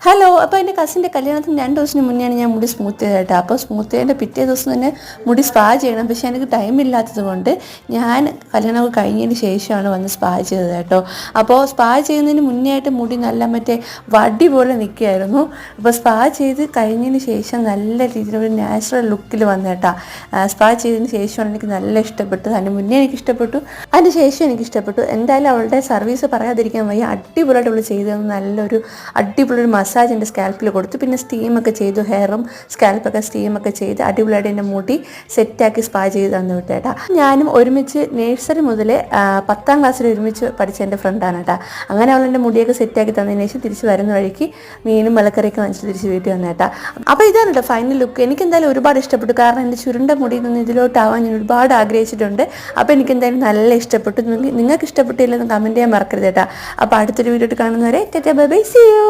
Hello. അപ്പോൾ എൻ്റെ കസിൻ്റെ കല്യാണത്തിന് 2 ദിവസത്തിന് മുന്നെയാണ് ഞാൻ മുടി സ്മൂത്ത് ചെയ്തത് കേട്ടോ. അപ്പോൾ സ്മൂത്ത് ചെയ്തതിൻ്റെ പിറ്റേ ദിവസം തന്നെ മുടി സ്പാ ചെയ്യണം. പക്ഷേ എനിക്ക് ടൈം ഇല്ലാത്തത് കൊണ്ട് ഞാൻ കല്യാണമൊക്കെ കഴിഞ്ഞതിന് ശേഷമാണ് വന്ന് സ്പാ ചെയ്തത് കേട്ടോ. അപ്പോൾ സ്പാ ചെയ്യുന്നതിന് മുന്നേ ആയിട്ട് മുടി നല്ല മറ്റേ വടി പോലെ നിൽക്കുകയായിരുന്നു. അപ്പോൾ സ്പാ ചെയ്ത് കഴിഞ്ഞതിന് ശേഷം നല്ല രീതിയിലൊരു നാച്ചുറൽ ലുക്കിൽ വന്നു കേട്ടോ. സ്പാ ചെയ്തതിന് ശേഷമാണ് എനിക്ക് നല്ല ഇഷ്ടപ്പെട്ടത്. അതിന് മുന്നേ എനിക്ക് ഇഷ്ടപ്പെട്ടു, അതിന് ശേഷം എനിക്ക് ഇഷ്ടപ്പെട്ടു. എന്തായാലും അവളുടെ സർവീസ് പറയാതിരിക്കാൻ വയ്യ. അടിപൊളിയായിട്ട് അവൾ ചെയ്തത്. നല്ലൊരു അടിപൊളിയൊരു മസാജ് എൻ്റെ സ്കാൽപ്പിൽ കൊടുത്തു. പിന്നെ സ്റ്റീമൊക്കെ ചെയ്തു, ഹെയറും സ്കാൽപ്പൊക്കെ സ്റ്റീമൊക്കെ ചെയ്ത് അടിപൊളിയായിട്ട് എൻ്റെ മുടി സെറ്റാക്കി സ്പാ ചെയ്ത് തന്നു വിട്ടേട്ടാ. ഞാനും ഒരുമിച്ച് നേഴ്സറി മുതൽ 10ാം ക്ലാസ്സിൽ ഒരുമിച്ച് പഠിച്ച എൻ്റെ ഫ്രണ്ടാണ് കേട്ടോ. അങ്ങനെ അവൾ എൻ്റെ മുടിയൊക്കെ സെറ്റാക്കി തന്നതിന് ശേഷം തിരിച്ച് വരുന്ന വഴിക്ക് മീനും മലക്കറിയൊക്കെ വാങ്ങിച്ച് തിരിച്ച് വീട്ടിൽ വന്നേട്ടാ. അപ്പോൾ ഇതാണ് കേട്ടോ ഫൈനൽ ലുക്ക്. എനിക്കെന്തായാലും ഒരുപാട് ഇഷ്ടപ്പെട്ടു. കാരണം എൻ്റെ ചുരുണ്ട മുടിയിൽ നിന്ന് ഇതിലോട്ടാവാൻ ഞാൻ ഒരുപാട് ആഗ്രഹിച്ചിട്ടുണ്ട്. അപ്പോൾ എനിക്കെന്തായാലും നല്ല ഇഷ്ടപ്പെട്ടു. നിങ്ങൾക്ക് ഇഷ്ടപ്പെട്ടില്ലെന്ന് കമൻറ്റ് ചെയ്യാൻ മറക്കരുത് കേട്ടോ. അപ്പോൾ അടുത്തൊരു വീഡിയോ കാണുന്നവരെ ബൈ ബൈ, സീ യു.